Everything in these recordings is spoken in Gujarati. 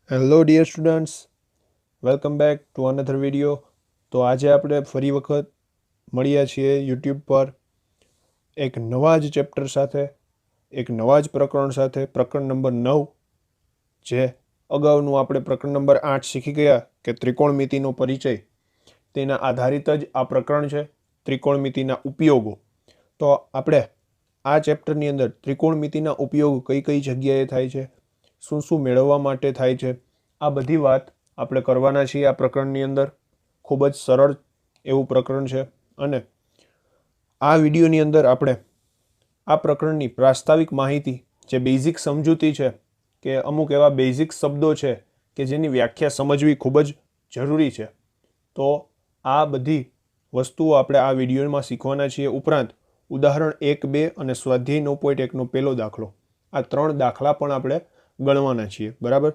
Hello dear students, welcome back to another video. તો આજે આપણે ફરી વખત મળ્યા છીએ યુટ્યુબ પર એક નવા જ ચેપ્ટર સાથે, એક નવા જ પ્રકરણ સાથે, પ્રકરણ નંબર 9. જે અગાઉનું આપણે પ્રકરણ નંબર 8 શીખી ગયા કે ત્રિકોણમિતિનો પરિચય, તેના આધારિત જ આ પ્રકરણ છે, ત્રિકોણમિતિના ઉપયોગો. તો આપણે આ ચેપ્ટરની અંદર ત્રિકોણમિતિના ઉપયોગ કઈ કઈ જગ્યાએ થાય છે, શું શું મેળવવા માટે થાય છે, આ બધી વાત આપણે કરવાના છીએ આ પ્રકરણની અંદર. ખૂબ જ સરળ એવું પ્રકરણ છે અને આ વિડીયોની અંદર આપણે આ પ્રકરણની પ્રાસ્તાવિક માહિતી, જે બેઝિક સમજૂતી છે, કે અમુક એવા બેઝિક શબ્દો છે કે જેની વ્યાખ્યા સમજવી ખૂબ જ જરૂરી છે, તો આ બધી વસ્તુઓ આપણે આ વિડીયોમાં શીખવાના છીએ. ઉપરાંત ઉદાહરણ 1, 2 અને સ્વાધ્યાય 9.1નો પહેલો દાખલો, આ 3 દાખલા પણ આપણે ગણવાના છીએ. બરાબર?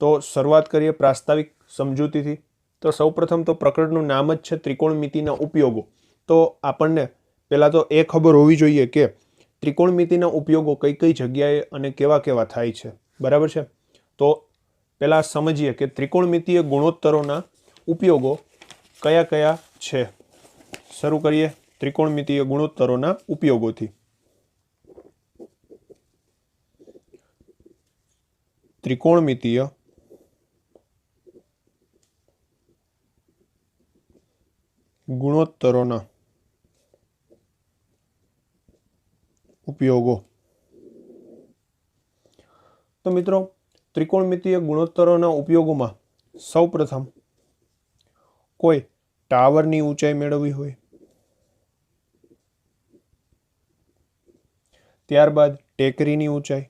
તો શરૂઆત કરીએ પ્રાસ્તાવિક સમજૂતીથી. તો સૌપ્રથમ તો પ્રકરણનું નામ જ છે ત્રિકોણમિતિના ઉપયોગો. તો આપણને પહેલાં તો એ ખબર હોવી જોઈએ કે ત્રિકોણમિતિના ઉપયોગો કઈ કઈ જગ્યાએ અને કેવા કેવા થાય છે. બરાબર છે? તો પહેલાં સમજીએ કે ત્રિકોણમિતિય ગુણોત્તરોના ઉપયોગો કયા કયા છે. શરૂ કરીએ ત્રિકોણમિતિય ગુણોત્તરોના ઉપયોગોથી. ત્રિકોણમિતિય ગુણોત્તરોના ઉપયોગો. તો મિત્રો, ત્રિકોણમિતિય ગુણોત્તરોના ઉપયોગોમાં સૌપ્રથમ કોઈ ટાવરની ઊંચાઈ મેળવવી હોય, ત્યારબાદ ટેકરીની ઊંચાઈ,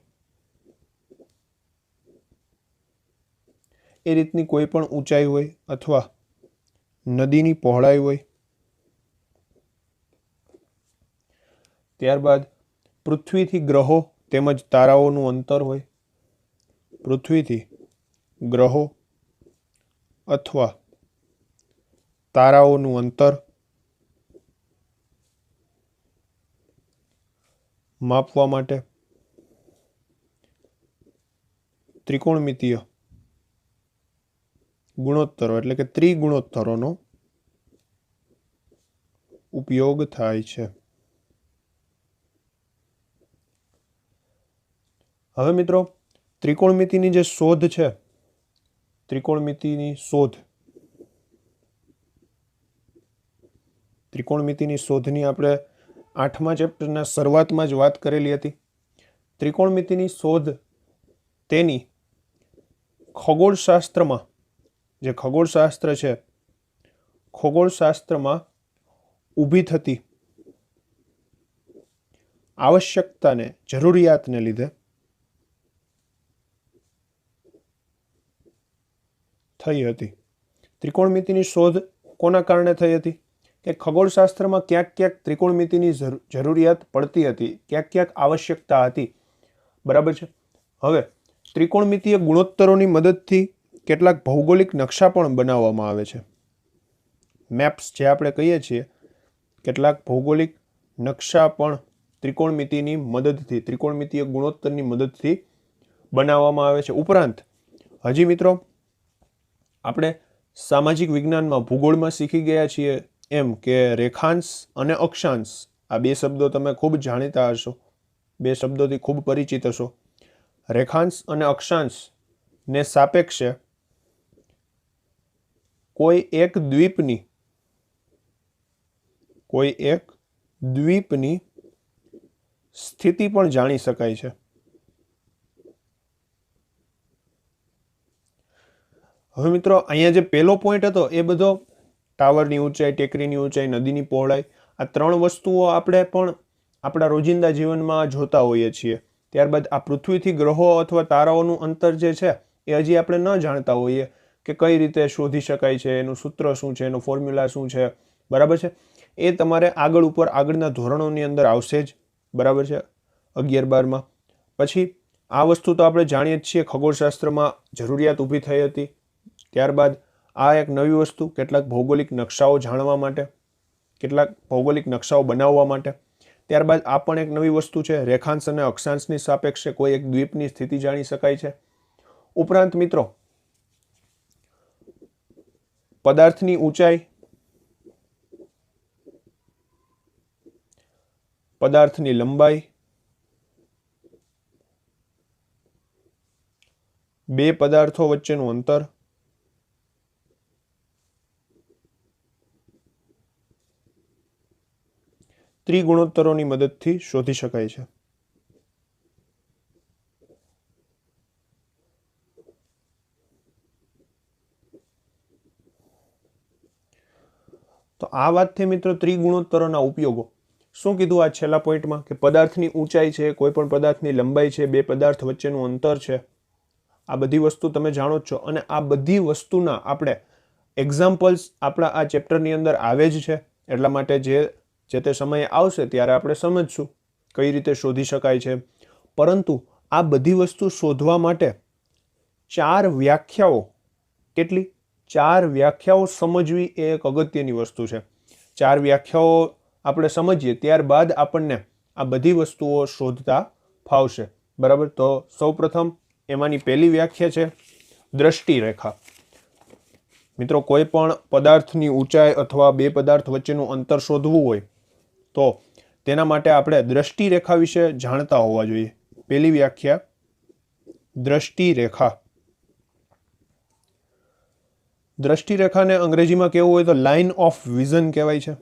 એ રીતની કોઈ પણ ઊંચાઈ હોય, અથવા નદીની પહોળાઈ હોય, ત્યારબાદ પૃથ્વીથી ગ્રહો તેમજ તારાઓનું અંતર હોય, પૃથ્વીથી ગ્રહો અથવા તારાઓનું અંતર માપવા માટે ત્રિકોણમિતિય ગુણોત્તરો એટલે કે ત્રિગુણોત્તરોનો ઉપયોગ થાય છે. હવે મિત્રો, ત્રિકોણમિતિની જે શોધ છે, ત્રિકોણમિતિની શોધની આપણે 8મા ચેપ્ટરના શરૂઆતમાં જ વાત કરેલી હતી. ત્રિકોણમિતિની શોધ તેની ખગોળશાસ્ત્રમાં, જે ખગોળશાસ્ત્ર છે, ખગોળશાસ્ત્રમાં ઊભી થતી આવશ્યકતાને, જરૂરિયાતને લીધે થઈ હતી. ત્રિકોણમિતિની શોધ કોના કારણે થઈ હતી? કે ખગોળશાસ્ત્રમાં ક્યાંક ક્યાંક ત્રિકોણમિતિની જરૂરિયાત પડતી હતી, ક્યાંક ક્યાંક આવશ્યકતા હતી. બરાબર છે? હવે ત્રિકોણમિતિય ગુણોત્તરોની મદદથી કેટલાક ભૌગોલિક નકશા પણ બનાવવામાં આવે છે. મેપ્સ જે આપણે કહીએ છીએ, કેટલાક ભૌગોલિક નકશા પણ ત્રિકોણમિતિની મદદથી, ત્રિકોણમિતિય ગુણોત્તરની મદદથી બનાવવામાં આવે છે. ઉપરાંત હજી મિત્રો, આપણે સામાજિક વિજ્ઞાનમાં, ભૂગોળમાં શીખી ગયા છીએ એમ કે રેખાંશ અને અક્ષાંશ, આ બે શબ્દો તમે ખૂબ જાણીતા હશો, બે શબ્દોથી ખૂબ પરિચિત હશો. રેખાંશ અને અક્ષાંશ ને સાપેક્ષે કોઈ એક દ્વીપની સ્થિતિ પણ જાણી શકાય છે. હવે મિત્રો, અહીંયા જે પહેલો પોઈન્ટ હતો એ બધો ટાવરની ઊંચાઈ, ટેકરીની ઊંચાઈ, નદીની પહોળાઈ, આ 3 વસ્તુઓ આપણે પણ આપણા રોજિંદા જીવનમાં જોતા હોઈએ છીએ. ત્યારબાદ આ પૃથ્વીથી ગ્રહો અથવા તારાઓનું અંતર જે છે એ હજી આપણે ન જાણતા હોઈએ કે કઈ રીતે શોધી શકાય છે, એનું સૂત્ર શું છે, એનું ફોર્મ્યુલા શું છે. બરાબર છે? એ તમારે આગળના ધોરણોની અંદર આવશે જ. બરાબર છે? 11, 12માં. પછી આ વસ્તુ તો આપણે જાણીએ જ છીએ, ખગોળશાસ્ત્રમાં જરૂરિયાત ઊભી થઈ હતી. ત્યારબાદ આ એક નવી વસ્તુ, કેટલાક ભૌગોલિક નકશાઓ જાણવા માટે, કેટલાક ભૌગોલિક નકશાઓ બનાવવા માટે. ત્યારબાદ આ પણ એક નવી વસ્તુ છે, રેખાંશ અને અક્ષાંશની સાપેક્ષે કોઈ એક દ્વીપની સ્થિતિ જાણી શકાય છે. ઉપરાંત મિત્રો, પદાર્થની ઊંચાઈ, પદાર્થની લંબાઈ, બે પદાર્થો વચ્ચેનું અંતર, ત્રિગુણોત્તરોની મદદથી શોધી શકાય છે. તો આ વાત થઈ મિત્રો ત્રિગુણોત્તરોના ઉપયોગો. શું કીધું આ છેલ્લા પોઈન્ટમાં કે પદાર્થની ઊંચાઈ છે, કોઈ પણ પદાર્થની લંબાઈ છે, બે પદાર્થ વચ્ચેનું અંતર છે, આ બધી વસ્તુ તમે જાણો જ છો. અને આ બધી વસ્તુના આપણે એક્ઝામ્પલ્સ આપણા આ ચેપ્ટરની અંદર આવે જ છે. એટલા માટે જે તે સમયે આવશે ત્યારે આપણે સમજશું કઈ રીતે શોધી શકાય છે. પરંતુ આ બધી વસ્તુ શોધવા માટે 4 વ્યાખ્યાઓ, કેટલી 4 વ્યાખ્યાઓ સમજવી એ એક અગત્યની વસ્તુ છે. 4 વ્યાખ્યાઓ આપણે સમજીએ ત્યારબાદ આપણને આ બધી વસ્તુઓ શોધતા ફાવશે. બરાબર. તો સૌપ્રથમ એમાંની પહેલી વ્યાખ્યા છે દ્રષ્ટિરેખા. મિત્રો, કોઈ પણ પદાર્થની ઊંચાઈ અથવા બે પદાર્થ વચ્ચેનું અંતર શોધવું હોય તો તેના માટે આપણે દ્રષ્ટિરેખા વિશે જાણતા હોવા જોઈએ. પહેલી વ્યાખ્યા દ્રષ્ટિરેખા. દ્રષ્ટિરેખાને અંગ્રેજીમાં કેવું હોય તો લાઇન ઓફ વિઝન કહેવાય છે.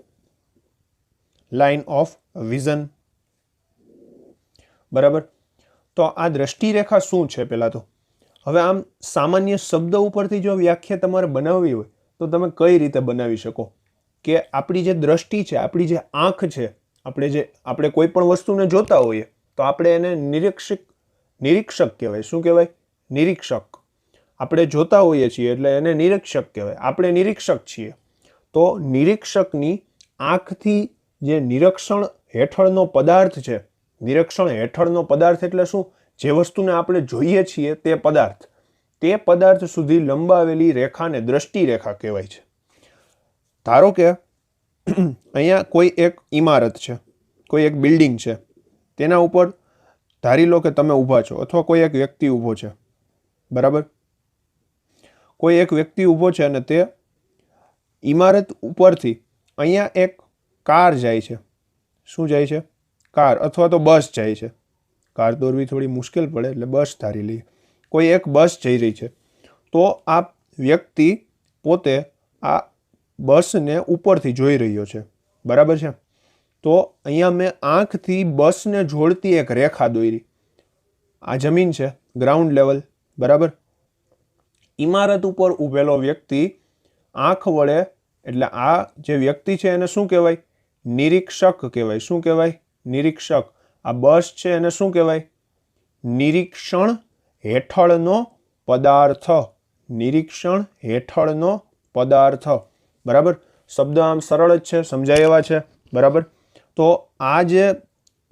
Line of vision. બરાબર. તો આ દ્રષ્ટિરેખા શું છે પહેલા તો? હવે આમ સામાન્ય શબ્દ ઉપરથી જો વ્યાખ્યા તમારે બનાવવી હોય તો તમે કઈ રીતે બનાવી શકો કે આપણી જે દ્રષ્ટિ છે, આપણી જે આંખ છે, આપણે કોઈ પણ વસ્તુને જોતા હોઈએ તો આપણે એને નિરીક્ષક કહેવાય. શું કહેવાય? નિરીક્ષક. આપણે જોતા હોઈએ છીએ એટલે એને નિરીક્ષક કહેવાય. આપણે નિરીક્ષક છીએ. તો નિરીક્ષકની આંખથી જે નિરીક્ષણ હેઠળનો પદાર્થ છે, નિરીક્ષણ હેઠળનો પદાર્થ એટલે શું? જે વસ્તુને આપણે જોઈએ છીએ તે પદાર્થ સુધી લંબાવેલી રેખાને દ્રષ્ટિરેખા કહેવાય છે. ધારો કે અહીંયા કોઈ એક ઇમારત છે, કોઈ એક બિલ્ડિંગ છે, તેના ઉપર ધારી લો કે તમે ઊભા છો અથવા કોઈ એક વ્યક્તિ ઊભો છે. બરાબર. કોઈ એક વ્યક્તિ ઊભો છે અને તે ઇમારત ઉપરથી અહીંયા એક કાર જાય છે. શું જાય છે? કાર અથવા તો બસ જાય છે. કાર દોરવી થોડી મુશ્કેલ પડે એટલે બસ ધારી લઈએ. કોઈ એક બસ જઈ રહી છે તો આ વ્યક્તિ પોતે આ બસને ઉપરથી જોઈ રહ્યો છે. બરાબર છે. તો અહીંયા મેં આંખથી બસને જોડતી એક રેખા દોરી. આ જમીન છે, ગ્રાઉન્ડ લેવલ. બરાબર. ઇમારત ઉપર ઊભેલો વ્યક્તિ આંખ વડે, એટલે આ જે વ્યક્તિ છે એને શું કહેવાય? નિરીક્ષક કહેવાય. શું કહેવાય? નિરીક્ષક. આ બસ છે એને શું કહેવાય? નિરીક્ષણ હેઠળનો પદાર્થ. નિરીક્ષણ હેઠળનો પદાર્થ. બરાબર. શબ્દ આમ સરળ જ છે, સમજાય એવા છે. બરાબર. તો આ જે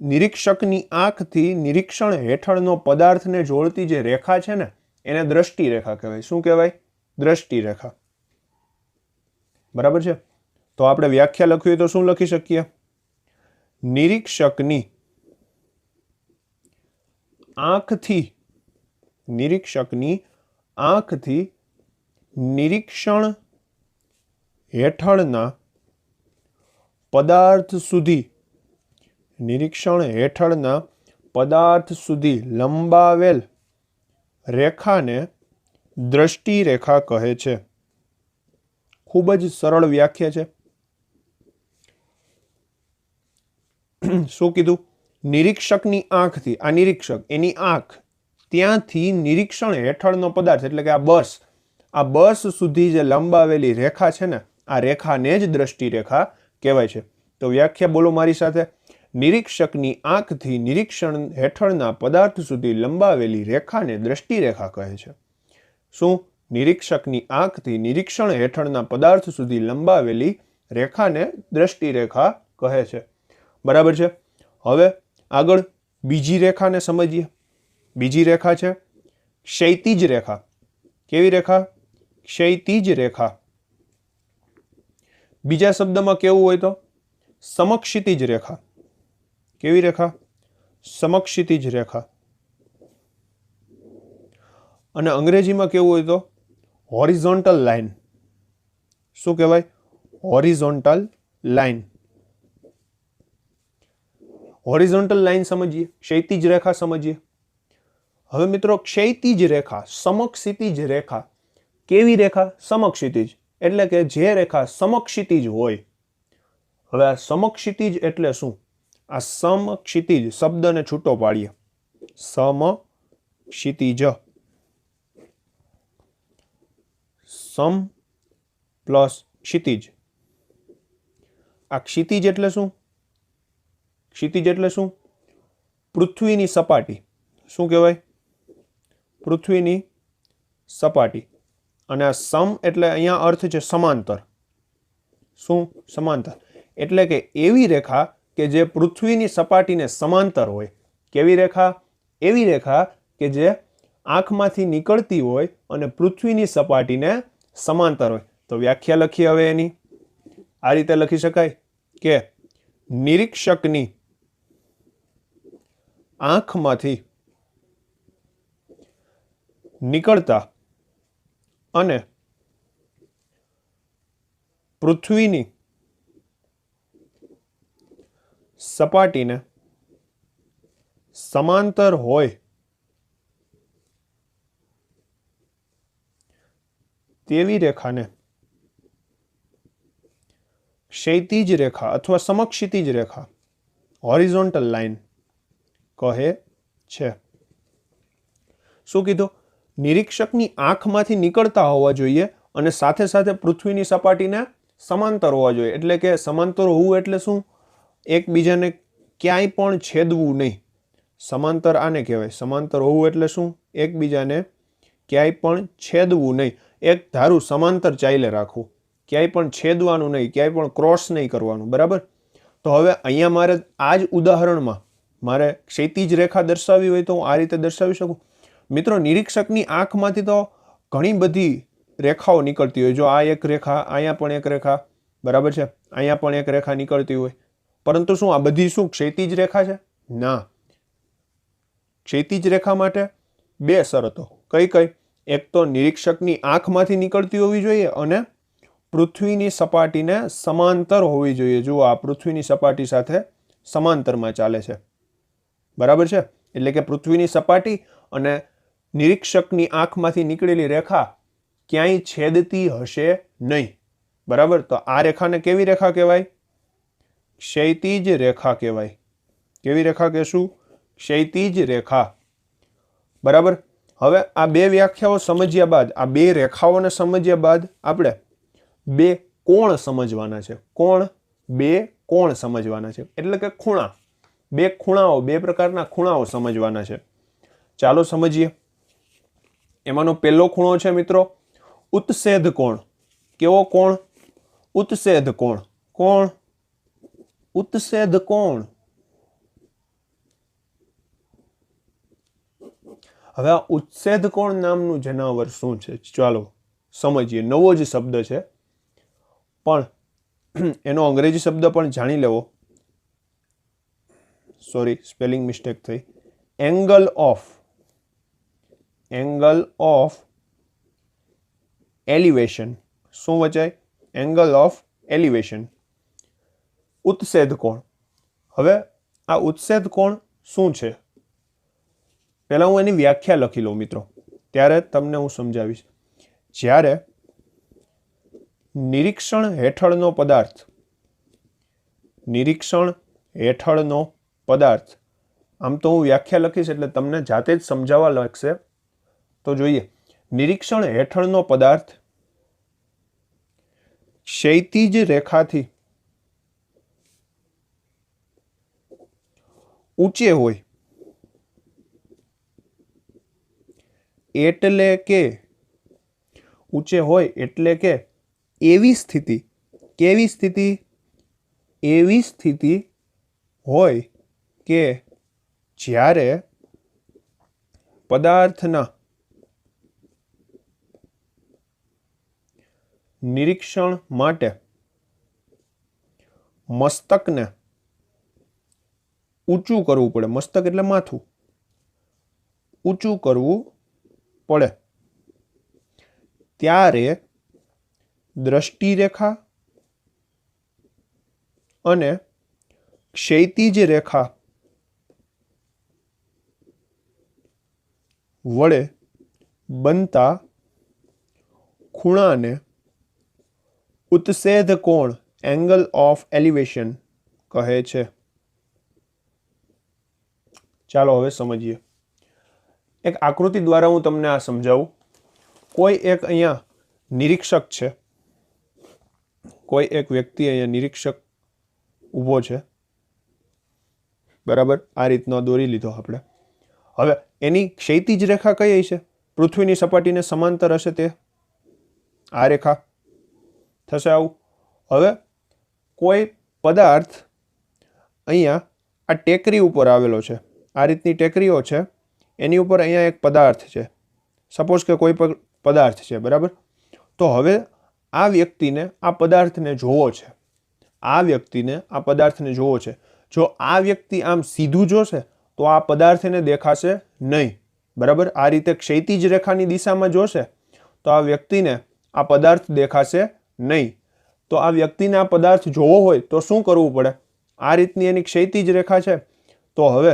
નિરીક્ષકની આંખથી નિરીક્ષણ હેઠળનો પદાર્થને જોડતી જે રેખા છે ને એને દ્રષ્ટિરેખા કહેવાય. શું કહેવાય? દ્રષ્ટિરેખા. બરાબર છે. તો આપણે વ્યાખ્યા લખવી તો શું લખી શકીએ? નિરીક્ષકની આંખથી નિરીક્ષણ હેઠળના પદાર્થ સુધી લંબાવેલ રેખાને દ્રષ્ટિરેખા કહે છે. ખૂબ જ સરળ વ્યાખ્યા છે. શું કીધું? નિરીક્ષકની આંખથી, આ નિરીક્ષક એની આંખ, ત્યાંથી નિરીક્ષણ હેઠળનો પદાર્થ એટલે કે આ બસ સુધી જે લંબાવેલી રેખા છે ને આ રેખાને જ દ્રષ્ટિરેખા કહેવાય છે. તો વ્યાખ્યા બોલો મારી સાથે. નિરીક્ષકની આંખથી નિરીક્ષણ હેઠળના પદાર્થ સુધી લંબાવેલી રેખાને દ્રષ્ટિરેખા કહે છે. શું? નિરીક્ષકની આંખથી નિરીક્ષણ હેઠળના પદાર્થ સુધી લંબાવેલી રેખાને દ્રષ્ટિરેખા કહે છે. બરાબર છે. હવે આગળ બીજી રેખાને સમજીએ. બીજી રેખા છે ક્ષૈતિજ રેખા. કેવી રેખા? ક્ષૈતિજ રેખા. બીજા શબ્દમાં કેવું હોય તો સમક્ષિતિજ રેખા. કેવી રેખા? સમક્ષિતિજ રેખા. અને અંગ્રેજીમાં કેવું હોય તો હોરિઝોન્ટલ લાઇન. શું કહેવાય? Horizontal line. હોરિઝોન્ટલ લાઇન સમજીએ, ક્ષૈતિજ રેખા સમજીએ. હવે મિત્રો ક્ષૈતિજ રેખા, સમક્ષિતિજ રેખા. કેવી રેખા? સમક્ષિતિજ. એટલે કે જે રેખા સમક્ષિતિજ હોય. હવે આ સમક્ષિતિજ એટલે શું? આ સમક્ષિતિજ શબ્દને છૂટો પાડીએ. સમક્ષિતિજ. સમ પ્લસ ક્ષિતિજ. આ ક્ષિતિજ એટલે શું? ક્ષિતિજ એટલે શું? પૃથ્વીની સપાટી. શું કહેવાય? પૃથ્વીની સપાટી. અને આ સમ એટલે અહીંયા અર્થ છે સમાંતર. શું? સમાંતર. એટલે કે એવી રેખા કે જે પૃથ્વીની સપાટીને સમાંતર હોય. કેવી રેખા? એવી રેખા કે જે આંખમાંથી નીકળતી હોય અને પૃથ્વીની સપાટીને સમાંતર હોય. તો વ્યાખ્યા લખીએ હવે એની. આ રીતે લખી શકાય કે નિરીક્ષકની આંખમાંથી નીકળતા અને પૃથ્વીની સપાટીને સમાંતર હોય તેવી રેખાને ક્ષૈતિજ રેખા અથવા સમક્ષિતિજ રેખા, હોરિઝોન્ટલ લાઇન કહે છે. શું કીધું? નિરીક્ષકની આંખમાંથી નીકળતા હોવા જોઈએ અને સાથે સાથે પૃથ્વીની સપાટીને સમાંતર હોવા જોઈએ. એટલે કે સમાંતર હોવું એટલે શું? એકબીજાને ક્યાંય પણ છેદવું નહીં. સમાંતર આને કહેવાય. સમાંતર હોવું એટલે શું? એકબીજાને ક્યાંય પણ છેદવું નહીં. એક ધારું સમાંતર ચાલે રાખવું. ક્યાંય પણ છેદવાનું નહીં, ક્યાંય પણ ક્રોસ નહીં કરવાનું. બરાબર? તો હવે અહીંયા મારે આ જ ઉદાહરણમાં મારે ક્ષૈતિજ રેખા દર્શાવવી હોય તો હું આ રીતે દર્શાવી શકું. મિત્રો નિરીક્ષકની આંખમાંથી તો ઘણી બધી રેખાઓ નીકળતી હોય. જો આ એક રેખા, અહીંયા પણ એક રેખા, બરાબર છે, અહીંયા પણ એક રેખા નીકળતી હોય. પરંતુ શું આ બધી શું ક્ષૈતિજ રેખા છે? ના. ક્ષૈતિજ રેખા માટે બે શરતો. કઈ કઈ? એક તો નિરીક્ષકની આંખમાંથી નીકળતી હોવી જોઈએ અને પૃથ્વીની સપાટીને સમાંતર હોવી જોઈએ. જુઓ આ પૃથ્વીની સપાટી સાથે સમાંતરમાં ચાલે છે. બરાબર છે? એટલે કે પૃથ્વીની સપાટી અને નિરીક્ષકની આંખમાંથી નીકળેલી રેખા ક્યાંય છેદતી હશે નહીં. બરાબર? તો આ રેખાને કેવી રેખા કહેવાય? ક્ષૈતિજ રેખા કહેવાય. કેવી રેખા કહેશું? ક્ષૈતિજ રેખા. બરાબર? હવે આ બે વ્યાખ્યાઓ સમજ્યા બાદ, આ બે રેખાઓને સમજ્યા બાદ આપણે બે કોણ સમજવાના છે. કોણ? બે કોણ સમજવાના છે. એટલે કે ખૂણા. બે ખૂણાઓ, બે પ્રકારના ખૂણાઓ સમજવાના છે. ચાલો સમજીએ. એમાંનો પહેલો ખૂણો છે મિત્રો ઉત્સેદ કોણ. કેવો કોણ? ઉત્સેદ કોણ. કોણ? ઉત્સેદ કોણ. હવે આ ઉત્સેદ કોણ નામનું જનાવર શું છે? ચાલો સમજીએ. નવો જ શબ્દ છે પણ એનો અંગ્રેજી શબ્દ પણ જાણી લેવો. સોરી, સ્પેલિંગ મિસ્ટેક થઈ. Angle of elevation. શું વચાય? Angle of elevation. ઉત્સેદ કોણ. હવે આ ઉત્સેદ કોણ શું છે? પહેલા હું એની વ્યાખ્યા લખી લઉં મિત્રો, ત્યારે તમને હું સમજાવીશ. જ્યારે નિરીક્ષણ હેઠળનો પદાર્થ, નિરીક્ષણ હેઠળનો પદાર્થ, આમ તો હું વ્યાખ્યા લખીશ એટલે તમને જાતે જ સમજાવવા લાગશે. તો જોઈએ. નિરીક્ષણ હેઠળનો પદાર્થ ક્ષૈતિજ રેખાથી ઊંચે હોય એટલે કે ઊંચે હોય એટલે કે એવી સ્થિતિ. કેવી સ્થિતિ? એવી સ્થિતિ હોય કે જ્યારે પદાર્થના નિરીક્ષણ માટે મસ્તકને ઊંચું કરવું પડે. મસ્તક એટલે માથું. ઊંચું કરવું પડે ત્યારે દ્રષ્ટિ રેખા અને ક્ષૈતિજ રેખા વડે બનતા ખૂણાને ઉત્સેદ કોણ એંગલ ઓફ એલિવેશન કહે છે. ચાલો હવે સમજીએ. એક આકૃતિ દ્વારા હું તમને આ સમજાવું. કોઈ એક અહીંયા નિરીક્ષક છે, કોઈ એક વ્યક્તિ અહીંયા નિરીક્ષક ઊભો છે, બરાબર. આ રીતનો દોરી લીધો આપણે. હવે એની ક્ષૈતિજ રેખા કઈ છે? પૃથ્વીની સપાટીને સમાંતર હશે તે આ રેખા થશે આવું. હવે કોઈ પદાર્થ અહીંયા આ ટેકરી ઉપર આવેલો છે, આ રીતની ટેકરીઓ છે, એની ઉપર અહીંયા એક પદાર્થ છે, સપોઝ કે કોઈ પદાર્થ છે, બરાબર. તો હવે આ વ્યક્તિને આ પદાર્થને જોવો છે, આ વ્યક્તિને આ પદાર્થને જોવો છે. જો આ વ્યક્તિ આમ સીધું જોશે તો આ પદાર્થ એને દેખાશે નહીં, બરાબર. આ રીતે ક્ષૈતિજ રેખાની દિશામાં જોશે તો આ વ્યક્તિને આ પદાર્થ દેખાશે નહીં. તો આ વ્યક્તિને આ પદાર્થ જોવો હોય તો શું કરવું પડે? આ રીતની એની ક્ષૈતિજ રેખા છે. તો હવે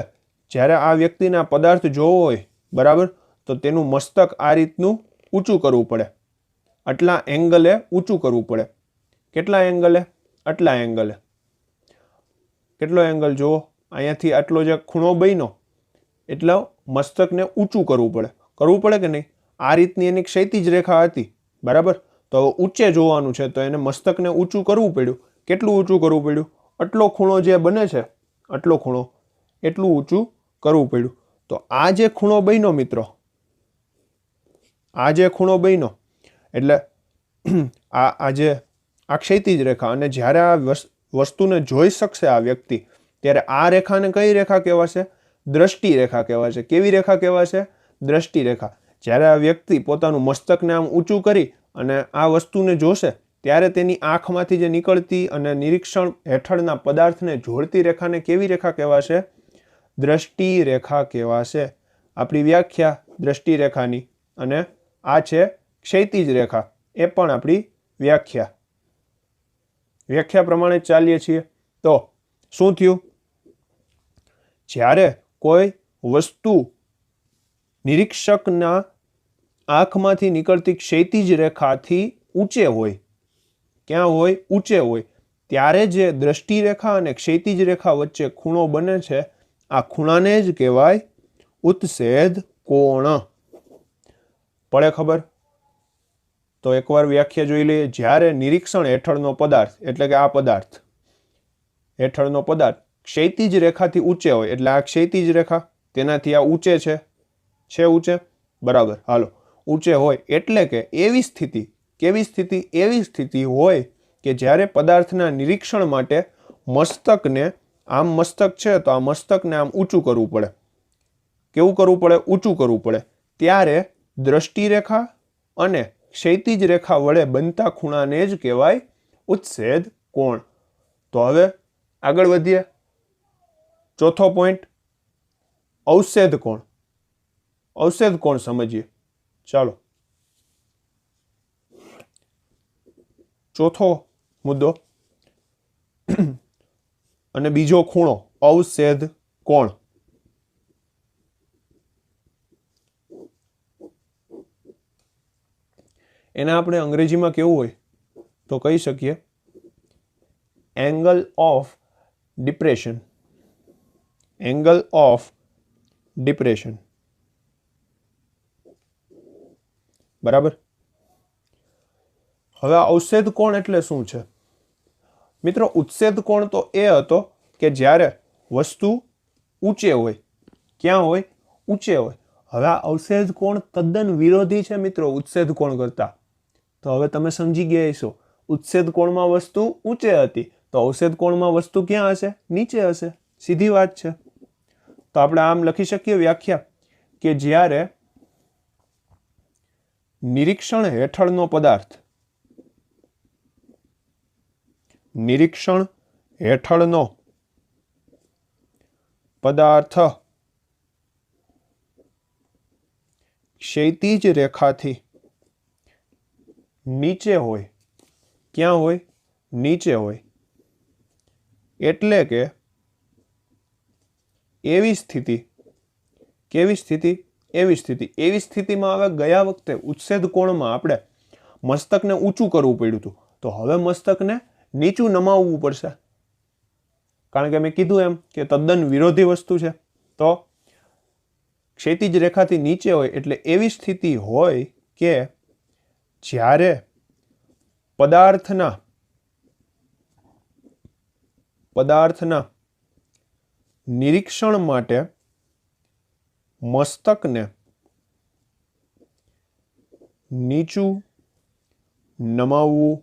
જ્યારે આ વ્યક્તિને આ પદાર્થ જોવો હોય, બરાબર, તો તેનું મસ્તક આ રીતનું ઊંચું કરવું પડે, આટલા એંગલે ઊંચું કરવું પડે. કેટલા એંગલે? આટલા એંગલે. કેટલો એંગલ જુઓ, અહીંયાથી આટલો જે ખૂણો બન્યો એટલે મસ્તકને ઊંચું કરવું પડે કે નહીં? આ રીતની એની ક્ષૈતિજ રેખા હતી, બરાબર. તો ઊંચે જોવાનું છે તો એને મસ્તકને ઊંચું કરવું પડ્યું. કેટલું ઊંચું કરવું પડ્યું? આટલો ખૂણો જે બને છે, આટલો ખૂણો, એટલું ઊંચું કરવું પડ્યું. તો આ જે ખૂણો બન્યો મિત્રો, આ જે ખૂણો બન્યો એટલે આ જે આ ક્ષૈતિજ રેખા, અને જ્યારે આ વસ્તુને જોઈ શકશે આ વ્યક્તિ ત્યારે આ રેખાને કઈ રેખા કહેવાશે? દ્રષ્ટિ રેખા કહેવાશે. કેવી રેખા કહેવાશે? દ્રષ્ટિ રેખા. જ્યારે આ વ્યક્તિ પોતાનું મસ્તકને આમ ઊંચું કરી અને આ વસ્તુને જોશે ત્યારે તેની આંખમાંથી જે નીકળતી અને નિરીક્ષણ હેઠળના પદાર્થને જોડતી રેખાને કેવી રેખા કહેવાશે? દ્રષ્ટિ રેખા કહેવાશે. આપણી વ્યાખ્યા દ્રષ્ટિ રેખાની, અને આ છે ક્ષૈતિજ રેખા, એ પણ આપણી વ્યાખ્યા પ્રમાણે ચાલીએ છીએ. તો શું થયું? જ્યારે કોઈ વસ્તુ નિરીક્ષકના આંખમાંથી નીકળતી ક્ષૈતિજ રેખાથી ઊંચે હોય, ક્યાં હોય? ઊંચે હોય, ત્યારે જે દ્રષ્ટિ રેખા અને ક્ષૈતિજ રેખા વચ્ચે ખૂણો બને છે, આ ખૂણાને જ કહેવાય ઉત્સેદ કોણ. પડે ખબર? તો એકવાર વ્યાખ્યા જોઈ લઈએ. જ્યારે નિરીક્ષણ હેઠળનો પદાર્થ, એટલે કે આ પદાર્થ હેઠળનો પદાર્થ ક્ષૈતિજ રેખાથી ઊંચે હોય, એટલે આ ક્ષૈતિજ રેખા તેનાથી આ ઊંચે છે ઊંચે, બરાબર. હાલો, ઊંચે હોય એટલે કે એવી સ્થિતિ, કેવી સ્થિતિ? એવી સ્થિતિ હોય કે જ્યારે પદાર્થના નિરીક્ષણ માટે મસ્તકને, આમ મસ્તક છે તો આ મસ્તકને આમ ઊંચું કરવું પડે. કેવું કરવું પડે? ઊંચું કરવું પડે. ત્યારે દ્રષ્ટિ રેખા અને ક્ષૈતિજ રેખા વડે બનતા ખૂણાને જ કહેવાય ઉત્સેદ કોણ. તો હવે આગળ વધીએ. ચોથો પોઈન્ટ, અવસેદ કોણ. અવસેદ કોણ સમજીએ. ચાલો, ચોથો મુદ્દો અને બીજો ખૂણો, અવસેદ કોણ. એને આપણે અંગ્રેજીમાં કેવું હોય તો કહી શકીએ angle of depression. Angle of depression, બરાબર. હવે આ અવસેદ કોણ એટલે શું છે મિત્રો? ઉત્સેદ કોણ તો એ હતો કે જ્યારે વસ્તુ ઊંચે હોય. ક્યાં હોય? ઊંચે હોય. હવે આ અવસેદ કોણ તદ્દન વિરોધી છે મિત્રો ઉત્સેદ કોણ કરતા. તો હવે તમે સમજી ગયા હશો, ઉત્સેદ કોણમાં વસ્તુ ઊંચે હતી, તો અવસેદ કોણમાં વસ્તુ ક્યાં હશે? નીચે હશે. સીધી વાત છે. તો આપણે આમ લખી શકીએ વ્યાખ્યા કે જ્યારે નિરીક્ષણ હેઠળનો પદાર્થ, નિરીક્ષણ હેઠળનો પદાર્થ ક્ષૈતિજ રેખાથી નીચે હોય ક્યાં હોય? નીચે હોય. એટલે કે એવી સ્થિતિ, કેવી સ્થિતિ? એવી સ્થિતિ. એવી સ્થિતિમાં હવે ગયા વખતે ઉચ્છેદ કોણમાં આપણે મસ્તકને ઊંચું કરવું પડ્યું હતું, તો હવે મસ્તકને નીચું નમાવવું પડશે, કારણ કે મેં કીધું એમ કે તદ્દન વિરોધી વસ્તુ છે. તો ક્ષૈતિજ રેખાથી નીચે હોય એટલે એવી સ્થિતિ હોય કે જ્યારે પદાર્થના નિરીક્ષણ માટે મસ્તકને નીચું નમાવવું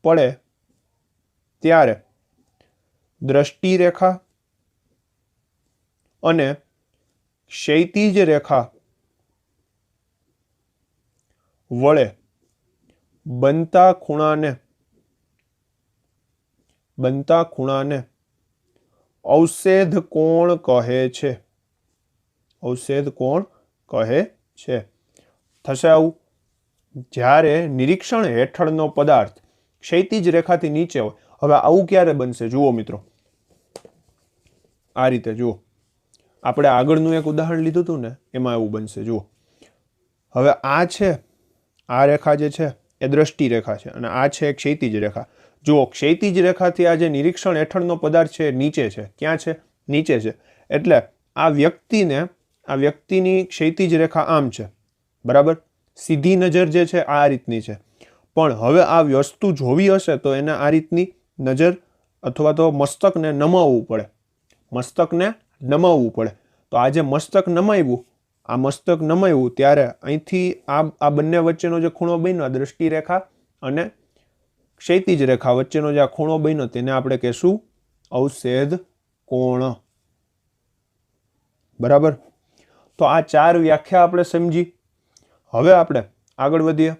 પડે ત્યારે દ્રષ્ટિ રેખા અને ક્ષૈતિજ રેખા વડે બનતા ખૂણાને અવશેધ કોણ કહે છે. અવશેધ કોણ કહે છે. થશે આવું જ્યારે નિરીક્ષણ હેઠળનો પદાર્થ ક્ષૈતિજ રેખાથી નીચે હોય. હવે આવું ક્યારે બનશે? જુઓ મિત્રો, આ રીતે જુઓ, આપણે આગળનું એક ઉદાહરણ લીધું હતું ને, એમાં એવું બનશે. જુઓ, હવે આ છે, આ રેખા જે છે એ દ્રષ્ટિ રેખા છે અને આ છે ક્ષૈતિજ રેખા. જુઓ, ક્ષૈતિજ રેખાથી આ જે નિરીક્ષણ હેઠળનો પદાર્થ છે નીચે છે. ક્યાં છે? નીચે છે. એટલે આ વ્યક્તિની ક્ષૈતિજ રેખા આમ છે, બરાબર? સીધી નજર જે છે આ રીતની છે. પણ હવે આ વસ્તુ જોવી હશે તો એને આ રીતની નજર અથવા તો મસ્તકને નમાવવું પડે. તો આ જે મસ્તક નમાવ્યું ત્યારે અહીંથી આ બંને વચ્ચેનો જે ખૂણો બન્યો, દ્રષ્ટિ રેખા અને ક્ષૈતિજ રેખા વચ્ચેનો જે આ ખૂણો બન્યો, તેને આપણે કહેશું અવશેધ કોણ. બરાબર? તો આ 4 વ્યાખ્યા આપણે સમજી. હવે આપણે આગળ વધીએ.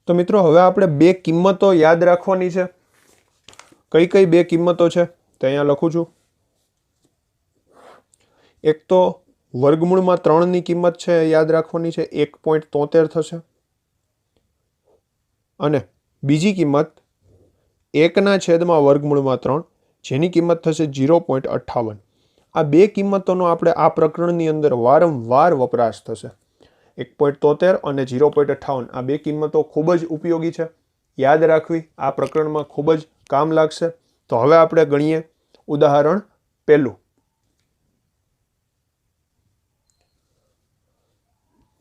તો મિત્રો, હવે આપણે 2 કિંમતો યાદ રાખવાની છે. કઈ કઈ 2 કિંમતો છે તે અહીંયા લખું છું. એક તો વર્ગમૂળમાં 3 ની કિંમત છે, યાદ રાખવાની છે, 1.73 થશે. અને બીજી કિંમત 1/3 જેની કિંમત થશે 0.58. આ 2 કિંમતોનો આપણે આ પ્રકરણની અંદર વારંવાર વપરાશ થશે. 1.73 અને 0.58 આ 2 કિંમતો ખૂબ જ ઉપયોગી છે, યાદ રાખવી. આ પ્રકરણમાં ખૂબ જ કામ લાગશે. તો હવે આપણે ગણીએ ઉદાહરણ પહેલું.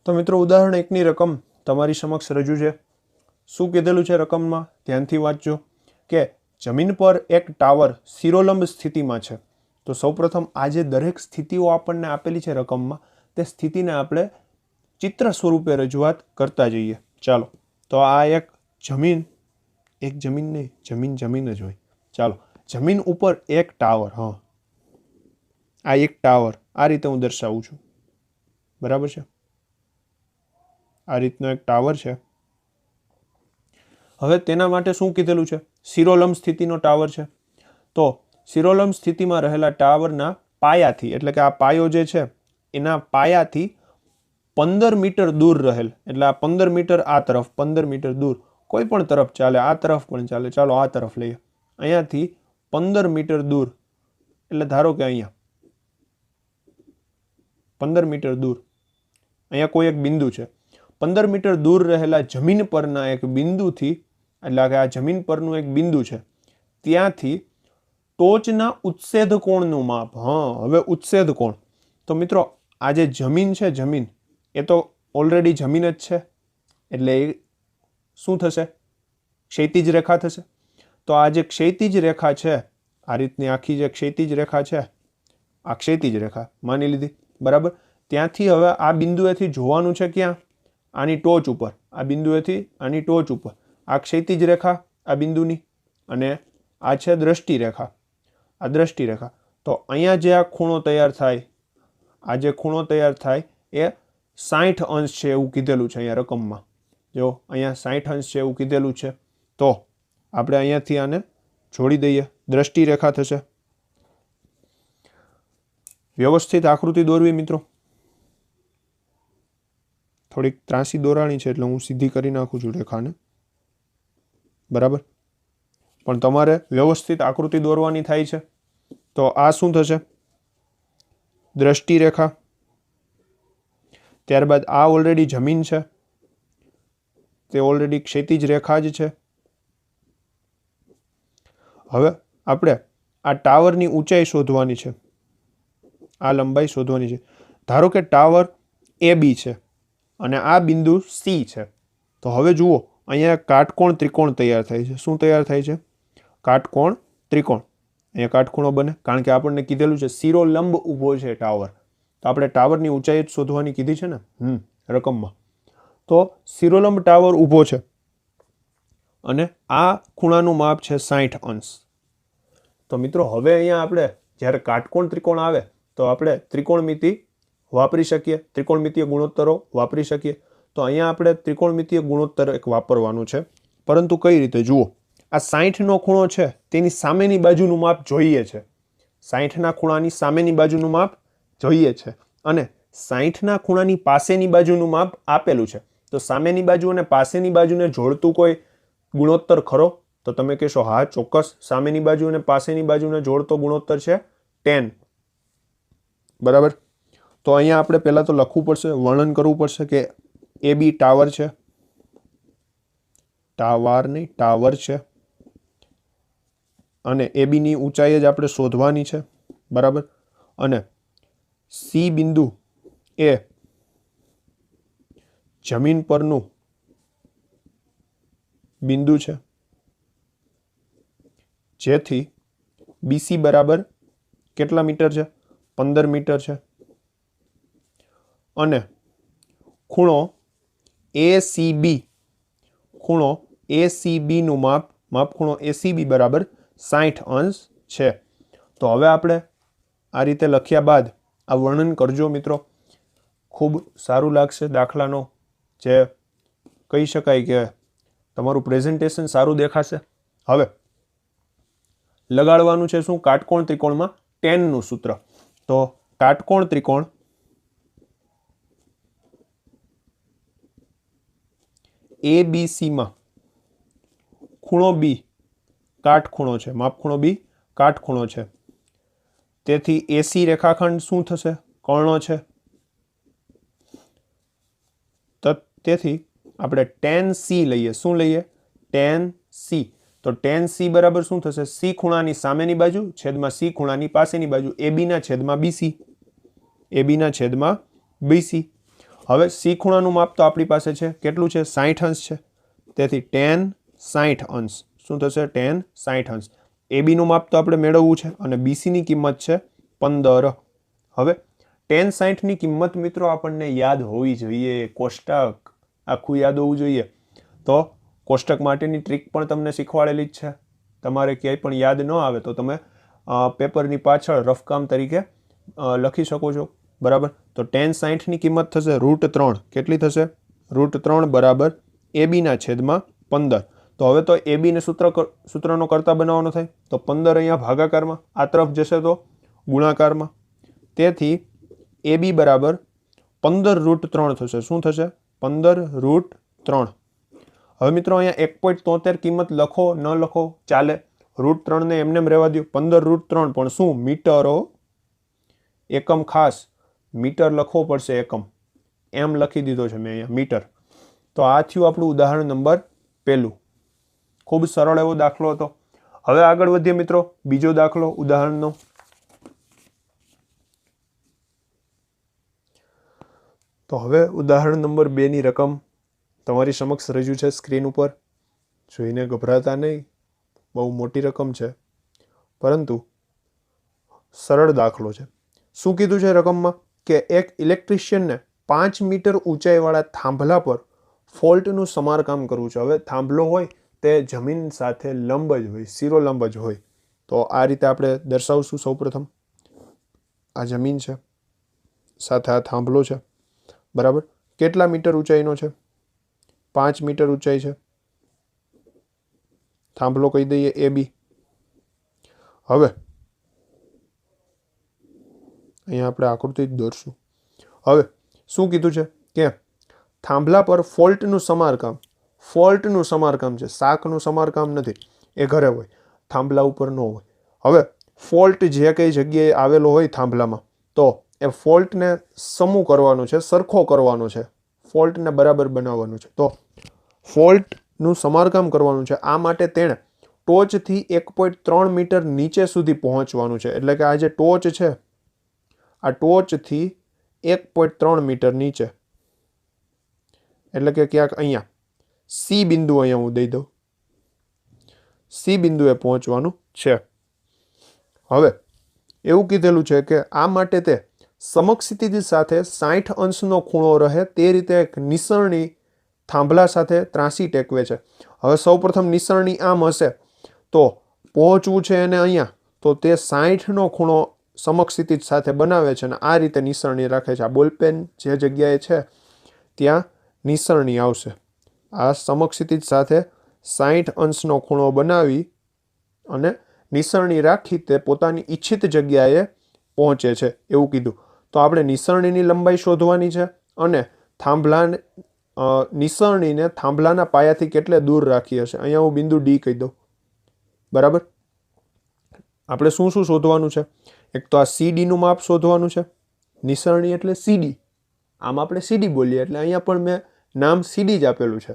તો મિત્રો, ઉદાહરણ 1ની રકમ તમારી સમક્ષ રજૂ છે. શું કીધેલું છે રકમમાં? ધ્યાનથી વાંચજો કે જમીન પર એક ટાવર શિરોલંબ સ્થિતિમાં છે. તો સૌપ્રથમ આ જે દરેક સ્થિતિઓ આપણને આપેલી છે રકમમાં, તે સ્થિતિને આપણે ચિત્ર સ્વરૂપે રજૂઆત કરતા જઈએ. ચાલો, તો આ એક જમીન નહીં, જમીન જ હોય. ચાલો, જમીન ઉપર એક ટાવર. આ એક ટાવર આ રીતે હું દર્શાવું છું, બરાબર છે? આ રીતનો એક ટાવર છે. હવે તેના માટે શું કીધેલું છે? શિરોલંબ સ્થિતિનો ટાવર છે. તો શિરોલંબ સ્થિતિમાં રહેલા ટાવરના પાયાથી, એટલે કે આ પાયો જે છે એના પાયાથી 15 મીટર દૂર રહેલ, એટલે આ 15 મીટર આ તરફ, 15 મીટર દૂર, કોઈ પણ તરફ ચાલે, આ તરફ પણ ચાલે. ચાલો આ તરફ લઈએ. અહીંયાથી 15 મીટર દૂર, એટલે ધારો કે અહીંયા 15 મીટર દૂર અહીંયા કોઈ એક બિંદુ છે. 15 મીટર દૂર રહેલા જમીન પરના એક બિંદુથી, એટલે કે આ જમીન પરનું એક બિંદુ છે, ત્યાંથી ટોચના ઉચ્છેદ કોણનું માપ. હવે ઉચ્છેદ કોણ. તો મિત્રો, આ જે જમીન છે, જમીન એ તો ઓલરેડી જમીન જ છે, એટલે એ શું થશે? ક્ષૈતિજ રેખા થશે. તો આ જે ક્ષૈતિજ રેખા છે, આ રીતની આખી જે ક્ષૈતિજ રેખા છે, આ ક્ષૈતિજ રેખા માની લીધી, બરાબર? ત્યાંથી હવે આ બિંદુએથી જોવાનું છે ક્યાં? આની ટોચ ઉપર. આ બિંદુએથી આની ટોચ ઉપર આ ક્ષૈતિજ રેખા આ બિંદુની, અને આ છે દ્રષ્ટિ રેખા, આ દ્રષ્ટિ રેખા. તો અહીંયા જે આ ખૂણો તૈયાર થાય, આ જે ખૂણો તૈયાર થાય એ 60 અંશ છે એવું કીધેલું છે અહીંયા રકમમાં. જો અહીંયા 60 અંશ છે એવું કીધેલું છે. તો આપણે અહીંયાથી આને જોડી દઈએ, દ્રષ્ટિ રેખા થશે. વ્યવસ્થિત આકૃતિ દોરવી મિત્રો, થોડીક ત્રાસી દોરાણી છે એટલે હું સીધી કરી નાખું છું રેખાને, બરાબર. પણ તમારે વ્યવસ્થિત આકૃતિ દોરવાની થાય છે. તો આ શું થશે? દ્રષ્ટિ રેખા. ત્યારબાદ આ ઓલરેડી જમીન છે, તે ઓલરેડી ક્ષિતિજ રેખા જ છે. હવે આપણે આ ટાવરની ઊંચાઈ શોધવાની છે, આ લંબાઈ શોધવાની છે. ધારો કે ટાવર AB છે અને આ બિંદુ C છે. તો હવે જુઓ, અહીંયા કાટકોણ ત્રિકોણ તૈયાર થાય છે. શું તૈયાર થાય છે? કાટકોણ ત્રિકોણ. અહીંયા કાટખૂણો બને, કારણ કે આપણને કીધેલું છે શિરોલંબ ઊભો છે ટાવર. તો આપણે ટાવરની ઊંચાઈ જ શોધવાની કીધી છે ને રકમમાં. તો શિરોલંબ ટાવર ઊભો છે અને આ ખૂણાનું માપ છે 60 અંશ. તો મિત્રો હવે અહીંયા આપણે જ્યારે કાટકોણ ત્રિકોણ આવે તો આપણે ત્રિકોણમિતિ વાપરી શકીએ, ત્રિકોણમિતિય ગુણોત્તરો વાપરી શકીએ. તો અહીંયા આપણે ત્રિકોણમિતિય ગુણોત્તર એક વાપરવાનું છે, પરંતુ કઈ રીતે? જુઓ, આ 60નો ખૂણો છે તેની સામેની બાજુનું માપ જોઈએ છે. 60ના ખૂણાની સામેની બાજુનું માપ જોઈએ છે અને 60ના ખૂણાની પાસેની બાજુનું માપ આપેલું છે. તો સામેની બાજુ અને પાસેની બાજુને જોડતું કોઈ ગુણોત્તર ખરો? તો તમે કહેશો હા, ચોક્કસ. સામેની બાજુ અને પાસેની બાજુને જોડતો ગુણોત્તર છે 10, બરાબર. તો અહીંયા આપણે પહેલાં તો લખવું પડશે, વર્ણન કરવું પડશે કે AB ટાવર છે, ટાવર નહીં ટાવર છે, અને ABની ઊંચાઈ જ આપણે શોધવાની છે, બરાબર. અને C બિંદુ એ જમીન પરનું બિંદુ છે, જેથી BC બરાબર કેટલા મીટર છે? 15 મીટર છે. અને ખૂણો ACB, ખૂણો ACBનું માપ ખૂણો ACB બરાબર 60 અંશ છે. તો હવે આપણે આ રીતે લખ્યા બાદ આ વર્ણન કરજો મિત્રો. ખૂબ સારું લાગશે દાખલાનો, જે કહી શકાય કે તમારું પ્રેઝન્ટેશન સારું દેખાશે. હવે લગાડવાનું છે શું? કાટકોણ ત્રિકોણમાં ટેનનું સૂત્ર. તો કાટકોણ ત્રિકોણ ABCમાં ખૂણો B કાટખૂણો છે, માપખૂણો B કાટખૂણો છે. તેથી AC રેખાખંડ શું થશે? કર્ણ છે. તેથી આપણે tan C લઈએ. શું લઈએ? tan C. તો tan C બરાબર શું થશે? C ખૂણાની સામેની બાજુ છેદમાં C ખૂણાની પાસેની બાજુ, ABના છેદમાં BC, ABના છેદમાં BC. હવે C ખૂણાનું માપ તો આપણી પાસે છે, કેટલું છે? 60 અંશ છે. તેથી tan 60 અંશ શું થશે? tan 60 અંશ. ABનું માપ તો આપણે મેળવવું છે અને BCની કિંમત છે 15. હવે tan 60ની કિંમત મિત્રો આપણને યાદ હોવી જોઈએ, કોષ્ટક આખું યાદ હોવું જોઈએ. તો કોષ્ટક માટેની ટ્રીક પણ તમને શીખવાડેલી જ છે. તમારે ક્યાંય પણ યાદ ન આવે તો તમે પેપરની પાછળ રફકામ તરીકે લખી શકો છો, બરાબર. તો tan 60ની કિંમત થશે √3. કેટલી થશે? √3 બરાબર ABના છેદમાં 15. તો હવે તો ABને સૂત્રનો કરતા બનાવવાનો થાય. તો 15 અહીંયા ભાગાકારમાં, આ તરફ જશે તો ગુણાકારમાં. તેથી AB બરાબર 15√3 થશે. શું થશે? 15√3. હવે મિત્રો અહીંયા 1.73 કિંમત લખો ન લખો ચાલે. √3ને એમને રહેવા દો. 15√3 પણ શું? મીટરો. એકમ ખાસ મીટર લખવો પડશે, એકમ. એમ લખી દીધો છે મેં અહીંયા, મીટર. તો આ થયું આપણું ઉદાહરણ નંબર 1. ખૂબ સરળ એવો દાખલો હતો. હવે આગળ વધીએ મિત્રો, બીજો દાખલો ઉદાહરણનો. તો હવે ઉદાહરણ નંબર 2ની રકમ તમારી સમક્ષ રજૂ છે સ્ક્રીન ઉપર. જોઈને ગભરાતા નહીં, બહુ મોટી રકમ છે, પરંતુ સરળ દાખલો છે. શું કીધું છે રકમમાં? કે એક ઇલેક્ટ્રિશિયનને 5 મીટર ઊંચાઈવાળા થાંભલા પર ફોલ્ટનું સમારકામ કરવું છે. હવે થાંભલો હોય તે જમીન સાથે લંબ જ હોય, શિરોલંબ જ હોય. તો આ રીતે આપણે દર્શાવશું. સૌપ્રથમ આ જમીન છે, સાથે આ થાંભલો છે, બરાબર. કેટલા મીટર ઊંચાઈનો છે? 5 મીટર ઊંચાઈ છે. થાંભલો કહી દઈએ AB. હવે અહીંયા આપણે આકૃતિ જ દોરશું. હવે શું કીધું છે કે થાંભલા પર ફોલ્ટનું સમારકામ છે, શાકનું સમારકામ નથી, એ ઘરે હોય, થાંભલા ઉપર ન હોય. હવે ફોલ્ટ જે કઈ જગ્યાએ આવેલો હોય થાંભલામાં, તો એ ફોલ્ટને સમૂહ કરવાનો છે, સરખો કરવાનો છે, ફોલ્ટને બરાબર બનાવવાનું છે. તો ફોલ્ટનું સમારકામ કરવાનું છે. આ માટે તેણે ટોચથી 1.3 મીટર નીચે સુધી પહોંચવાનું છે. એટલે કે આ જે ટોચ છે, આ ટોચથી 1.3 મીટર નીચે, એટલે કે ક્યાંક અહીંયા સી બિંદુ, અહીંયા હું દઈ દઉં, સી બિંદુએ પહોંચવાનું છે. હવે એવું કીધેલું છે કે આ માટે તે સમક્ષિતિજ સાથે 60 અંશનો ખૂણો રહે તે રીતે એક નિસરણી થાંભલા સાથે ત્રાંસી ટેકવે છે. હવે સૌપ્રથમ નિસરણી આમ હશે તો પહોંચવું છે એને અહીંયા, તો તે 60નો ખૂણો સમક્ષિતિજ સાથે બનાવે છે અને આ રીતે નિસરણી રાખે છે. આ બોલપેન જે જગ્યાએ છે ત્યાં નિસરણી આવશે. આ સમક્ષિતિજ સાથે 60 અંશનો ખૂણો બનાવી અને નિસરણી રાખી તે પોતાની ઈચ્છિત જગ્યાએ પહોંચે છે એવું કીધું. તો આપણે નિસરણીની લંબાઈ શોધવાની છે અને નિસરણીને થાંભલાના પાયાથી કેટલે દૂર રાખી હશે. અહીંયા હું બિંદુ ડી કહી દઉં. બરાબર. આપણે શું શું શોધવાનું છે? એક તો આ સીડીનું માપ શોધવાનું છે. નિસરણી એટલે સીડી, આમ આપણે સીડી બોલીએ એટલે અહીંયા પણ મેં નામ સીડી જ આપેલું છે.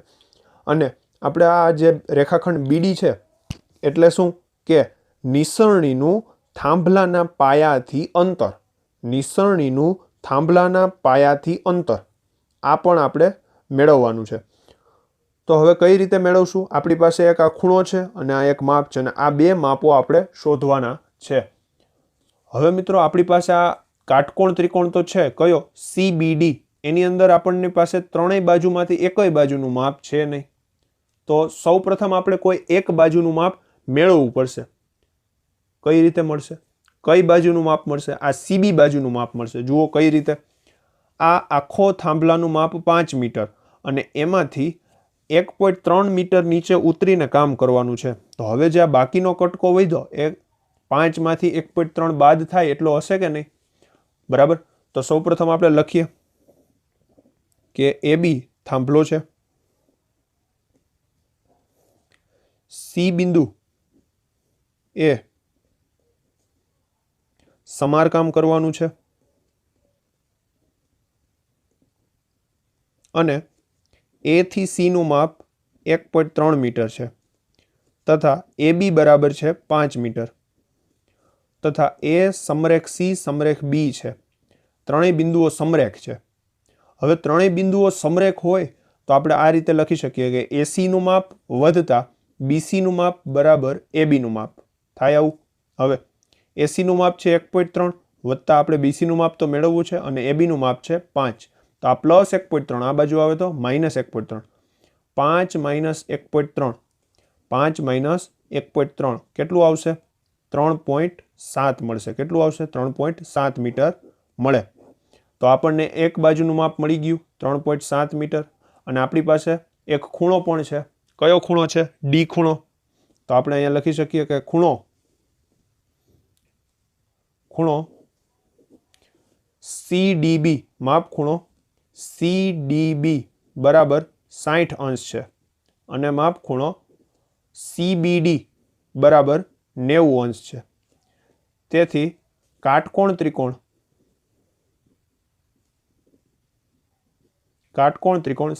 અને આપણે આ જે રેખાખંડ બીડી છે એટલે શું કે નિસરણીનું થાંભલાના પાયાથી અંતર, નિસરણીનું થાંભલાના પાયાથી અંતર, આ પણ આપણે મેળવવાનું છે. તો હવે કઈ રીતે મેળવશું? આપણી પાસે એક આ ખૂણો છે અને આ એક માપ છે અને આ બે માપો આપણે શોધવાના છે. હવે મિત્રો આપણી પાસે આ કાટકોણ ત્રિકોણ તો છે, કયો? CBD. એની અંદર આપણની પાસે ત્રણેય બાજુમાંથી એકય બાજુનું માપ છે નહીં. તો સૌપ્રથમ આપણે કોઈ એક બાજુનું માપ મેળવવું પડશે. કઈ રીતે મળશે? કઈ બાજુનું માપ મળશે? આ CB બાજુનું માપ મળશે. જુઓ કઈ રીતે. આ આખો થાંભલાનું માપ 5 મીટર અને એમાંથી 1.3 મીટર નીચે ઉતરીને કામ કરવાનું છે. તો હવે જે આ બાકીનો કટકો વધ્યો એ 5 માંથી 1.3 બાદ થાય એટલો હશે કે નહીં? બરાબર. તો સૌપ્રથમ આપણે લખીએ કે AB થાંભલો છે, C બિંદુ એ સમારકામ કરવાનું છે અને A થી C નું માપ 1.3 મીટર છે તથા AB બરાબર છે 5 મીટર તથા A સમરેખ C સમરેખ B છે. ત્રણેય બિંદુઓ સમરેખ છે. હવે ત્રણેય બિંદુઓ સમરેખ હોય તો આપણે આ રીતે લખી શકીએ કે AC નું માપ વધતા BC નું માપ બરાબર AB નું માપ થાય આવું. હવે AC નું માપ છે 1.3 વત્તા આપણે BC નું માપ તો મેળવવું છે અને AB નું માપ છે 5. તો આ પ્લસ 1.3 આ બાજુ આવે તો માઇનસ 1.3. 5 માઇનસ 1.3, 5 માઇનસ 1.3 કેટલું આવશે? 3.7 મળશે. કેટલું આવશે? 3.7 મીટર મળે. તો આપણને એક બાજુનું માપ મળી ગયું 3.7 મીટર અને આપણી પાસે એક ખૂણો પણ છે. કયો ખૂણો છે? ડી ખૂણો. તો આપણે અહીંયા લખી શકીએ કે ખૂણો CDB, માપ ખૂણો CDB બરાબર 60 અંશ છે અને માપ ખૂણો CBD બરાબર 90 અંશ છે. તેથી કાટકોણ ત્રિકોણ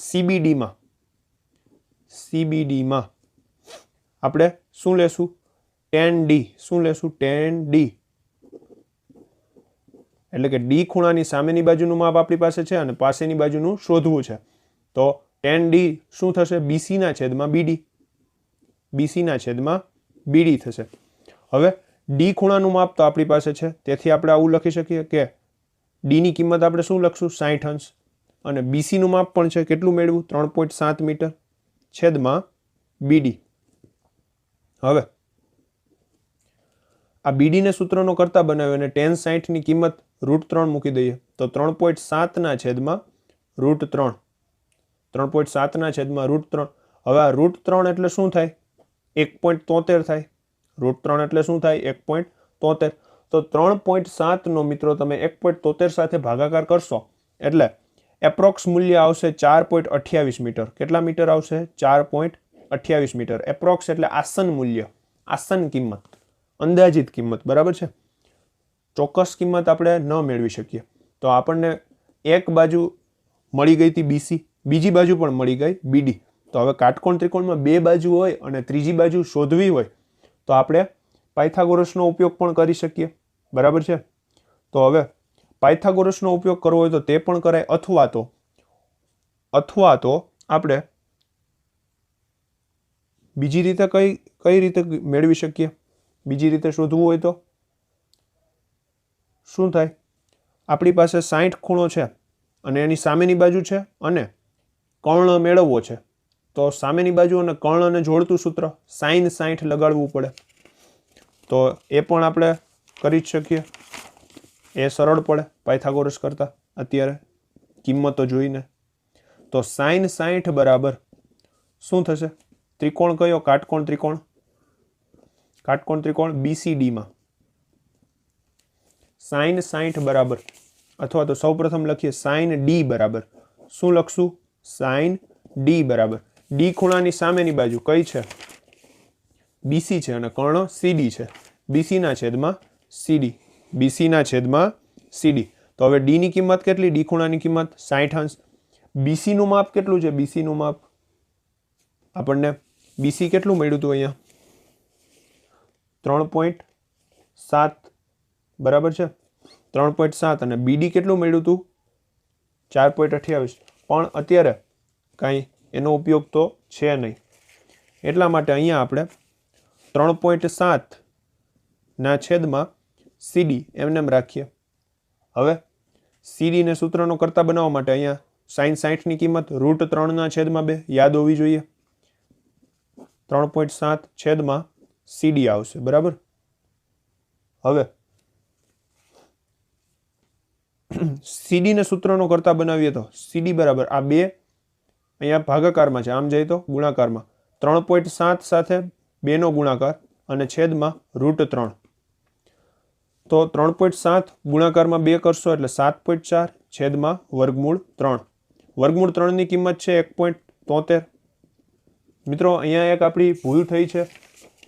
CBD માં આપણે શું લેશું? tan D. શું લેશું? tan D. એટલે કે ડી ખૂણાની સામેની બાજુનું માપ આપણી પાસે છે અને પાસેની બાજુનું શોધવું છે. તો tan D શું થશે? BC ના છેદમાં BD. BC ના છેદમાં BD થશે. હવે ડી ખૂણાનું માપ તો આપણી પાસે છે તેથી આપણે આવું લખી શકીએ કે D ની કિંમત આપણે શું લખશું? 60 અંશ અને BC નું માપ પણ છે. કેટલું મેળવ્યું? 3.7 મીટર છેદમાં BD. હવે આ BD ને સૂત્રનો કરતા બનાવ્યો અને tan 60 ની કિંમત √3 મૂકી દઈએ તો 3.7 ના છેદમાં √3. 3.7 ના છેદમાં √3. હવે આ √3 એટલે શું થાય? 1.73 થાય. √3 એટલે શું થાય? 1.73. તો 3.7 નો મિત્રો તમે 1.73 સાથે ભાગાકાર કરશો એટલે એપ્રોક્સ મૂલ્ય આવશે 4.28 મીટર. કેટલા મીટર આવશે? 4.28 મીટર. એપ્રોક્સ એટલે આસન મૂલ્ય, આસન કિંમત, અંદાજિત કિંમત. બરાબર છે. ચોક્કસ કિંમત આપણે ન મેળવી શકીએ. તો આપણને એક બાજુ મળી ગઈ હતી BC, બીજી બાજુ પણ મળી ગઈ BD. તો હવે કાટકોણ ત્રિકોણમાં બે બાજુ હોય અને ત્રીજી બાજુ શોધવી હોય તો આપણે પાયથાગોરસનો ઉપયોગ પણ કરી શકીએ. બરાબર છે. તો હવે પાયથાગોરસનો ઉપયોગ કરવો હોય તો તે પણ કરાય, અથવા તો આપણે બીજી રીતે કઈ રીતે મેળવી શકીએ? બીજી રીતે શોધવું હોય તો શું થાય? આપણી પાસે 60 ખૂણો છે અને એની સામેની બાજુ છે અને કર્ણ મેળવવો છે. તો સામેની બાજુ અને કર્ણને જોડતું સૂત્ર sin 60 લગાડવું પડે. તો એ પણ આપણે કરી જ શકીએ. એ સરળ પડે પાયથાગોરસ કરતા અત્યારે કિંમતો જોઈને. તો sin 60 બરાબર શું થશે? ત્રિકોણ કયો? કાટકોણ ત્રિકોણ. કાટકોણ ત્રિકોણ BCD માં sin 60 બરાબર, અથવા તો સૌપ્રથમ લખીએ sin D બરાબર. શું લખશું? sin D બરાબર. D ખૂણાની સામેની બાજુ કઈ છે? BC છે અને કર્ણ CD છે. BC ના છેદમાં CD. BC ના છેદમાં CD. તો હવે D ની કિંમત કેટલી? D ખૂણાની કિંમત 60 અંશ. BC નું માપ કેટલું છે? BC નું માપ આપણને BC કેટલું મળ્યું હતું અહીંયા? 3.7. બરાબર છે. 3.7 અને BD કેટલું મળ્યું હતું? 4.28. પણ અત્યારે કાંઈ એનો ઉપયોગ તો છે નહીં. એટલા માટે અહીંયા આપણે 3.7 ના છેદમાં CD એમને રાખીએ. હવે CD ને સૂત્રનો કરતા બનાવવા માટે અહીંયા sin 60 ની કિંમત √3 ના છેદમાં 2 યાદ હોવી જોઈએ. 3.7 છેદમાં CD આવશે. બરાબર. હવે CD ને સૂત્રનો કરતા બનાવીએ તો CD બરાબર આ 2 અહીંયા ભાગાકારમાં છે, આમ જાય તો ગુણાકારમાં. 3.7 સાથે 2 નો ગુણાકાર અને છેદમાં √3. તો 3.7 ગુણાકારમાં 2 કરશો એટલે 7.4 છેદમાં વર્ગમૂળ 3. વર્ગમૂળ 3 ની કિંમત છે 1.73. મિત્રો અહીંયા એક આપણી ભૂલ થઈ છે.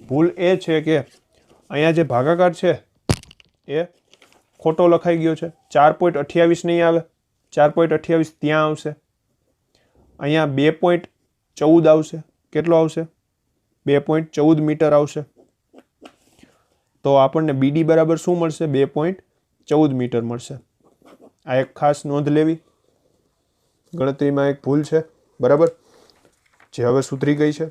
ભૂલ એ છે કે અહીંયા જે ભાગાકાર છે એ ખોટો લખાઈ ગયો છે. 4.28 નહીં આવે, 4.28 ત્યાં આવશે. અહીંયા 2.14 આવશે. કેટલો આવશે? 2.14 મીટર આવશે. તો આપણને BD બરાબર શું મળશે? 2.14 મીટર મળશે. આ એક ખાસ નોંધ લેવી. ગણતરીમાં એક ભૂલ છે. બરાબર, જે હવે સુધરી ગઈ છે.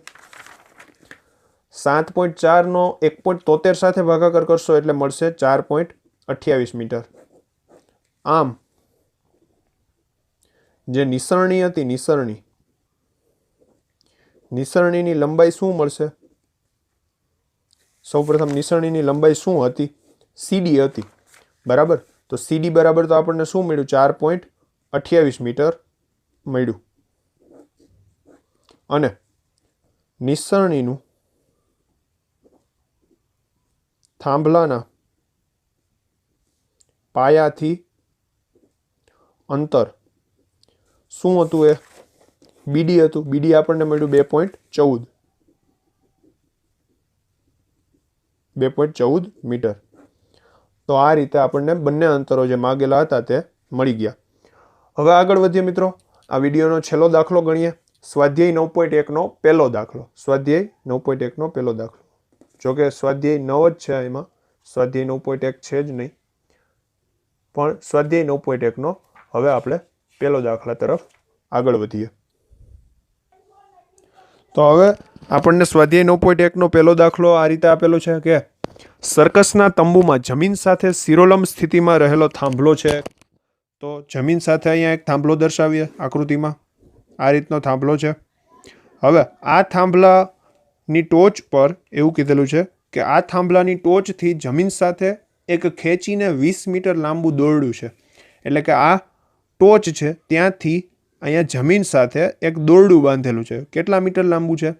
7.4 નો 1.73 સાથે ભાગાકાર કરશો એટલે મળશે 4.28 મીટર. આમ જે નિસરણી હતી, નિસરણીની લંબાઈ શું મળશે? સૌપ્રથમ નિસરણીની લંબાઈ શું હતી? CD હતી. બરાબર. તો CD બરાબર તો આપણને શું મળ્યું? 4.28 મીટર મળ્યું. અને નિસરણીનું થાંભલાના પાયાથી અંતર શું હતું? એ BD હતું. BD આપણને મળ્યું 2.14 મીટર. તો આ રીતે આપણને બંને અંતરો જે માગેલા હતા તે મળી ગયા. હવે આગળ વધીએ મિત્રો. આ વિડીયોનો છેલ્લો દાખલો ગણીએ. સ્વાધ્યાય 9.1 નો પહેલો દાખલો. સ્વાધ્યાય 9.1 નો પહેલો દાખલો. જોકે સ્વાધ્યાય 9 જ છે, એમાં સ્વાધ્યાય 9.1 છે જ નહીં, પણ સ્વાધ્યાય 9.1 નો હવે આપણે પહેલો દાખલા તરફ આગળ વધીએ. તો હવે આપણને સ્વાધ્યાય 9.1 નો પહેલો દાખલો આ રીતે આપેલો છે કે સર્કસના તંબુમાં જમીન સાથે શિરોલંબ સ્થિતિમાં રહેલો થાંભલો છે. તો જમીન સાથે અહીંયા એક થાંભલો દર્શાવીએ આકૃતિમાં. આ રીતનો થાંભલો છે. હવે આ થાંભલાની ટોચ પર એવું કીધેલું છે કે આ થાંભલાની ટોચથી જમીન સાથે એક ખેંચીને 20 મીટર લાંબુ દોરડું છે. એટલે કે આ ટોચ છે ત્યાંથી અહીંયા જમીન સાથે એક દોરડું બાંધેલું છે. કેટલા મીટર લાંબુ છે?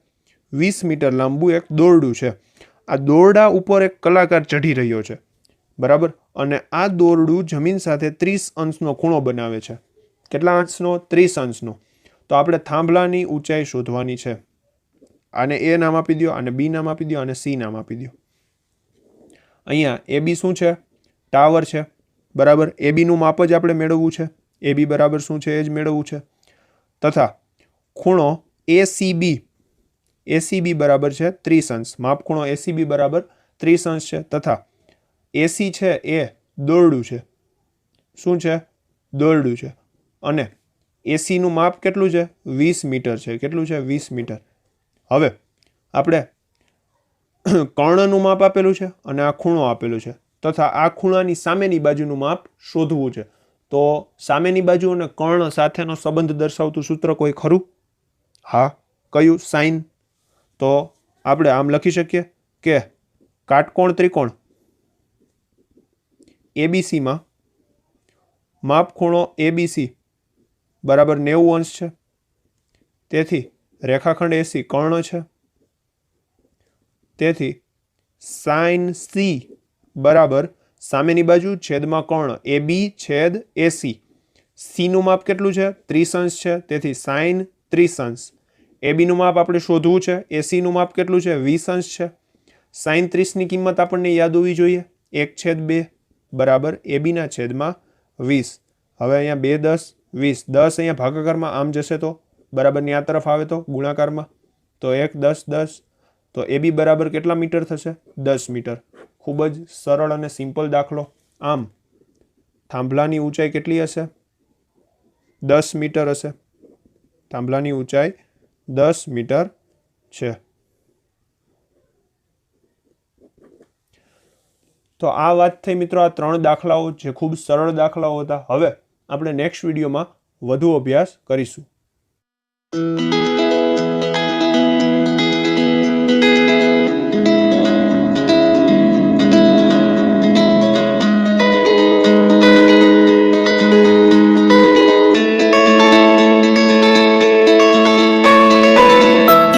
20 મીટર લાંબુ એક દોરડું છે. આ દોરડા ઉપર એક કલાકાર ચઢી રહ્યો છે. બરાબર. અને આ દોરડું જમીન સાથે 30 અંશનો ખૂણો બનાવે છે. કેટલા અંશનો? 30 અંશનો. તો આપણે થાંભલાની ઊંચાઈ શોધવાની છે. આને એ નામ આપી દો, આને બી નામ આપી દો, આને સી નામ આપી દો. અહીંયા એ બી શું છે? ટાવર છે, બરાબર. એ બીનું માપ જ આપણે મેળવવું છે. એ બી બરાબર શું છે? એ જ મેળવવું છે. તથા ખૂણો એસીબી બરાબર છે 30 અંશ. માપ ખૂણો એસીબી બરાબર 30 અંશ છે. તથા એસી છે એ દોરડું છે. શું છે? દોરડું છે. અને એસીનું માપ કેટલું છે? 20 મીટર છે. કેટલું છે? 20 મીટર. હવે આપણે કર્ણનું માપ આપેલું છે અને આ ખૂણો આપેલું છે, તથા આ ખૂણાની સામેની બાજુનું માપ શોધવું છે. તો સામેની બાજુ અને કર્ણ સાથેનો સંબંધ દર્શાવતું સૂત્ર કોઈ ખરું? હા. કયું? સાઇન. તો આપણે આમ લખી શકીએ કે કાટકોણ ત્રિકોણ એબીસીમાં માપ ખૂણો એબીસી બરાબર 90 અંશ છે. તેથી રેખાખંડ એસી કર્ણ છે. તેથી સાઇન સી બરાબર સામેની બાજુ છેદમાં કર્ણ એબી છેદ એસી. સીનું માપ કેટલું છે? 30 અંશ છે. તેથી સાઇન 30 અંશ. એબીનું માપ આપણે શોધવું છે. એસીનું માપ કેટલું છે? 20 અંશ છે. સાઇન 30ની કિંમત આપણને યાદ હોવી જોઈએ. 1/2 બરાબર એબીના છેદમાં 20. હવે અહીંયા 2 10 20. 10 અહીંયા ભાગાકારમાં આમ જશે તો બરાબરની આ તરફ આવે તો ગુણાકારમાં, તો 1 10 10. તો એબી બરાબર કેટલા મીટર થશે? 10 મીટર. ખૂબ જ સરળ અને સિમ્પલ દાખલો. આમ થાંભલાની ઊંચાઈ કેટલી હશે? 10 મીટર હશે. થાંભલાની ઊંચાઈ 10 મીટર છે. તો આ વાત થઈ મિત્રો આ 3 દાખલાઓ જે ખૂબ સરળ દાખલાઓ હતા. હવે આપણે નેક્સ્ટ વિડીયોમાં વધુ અભ્યાસ કરીશું.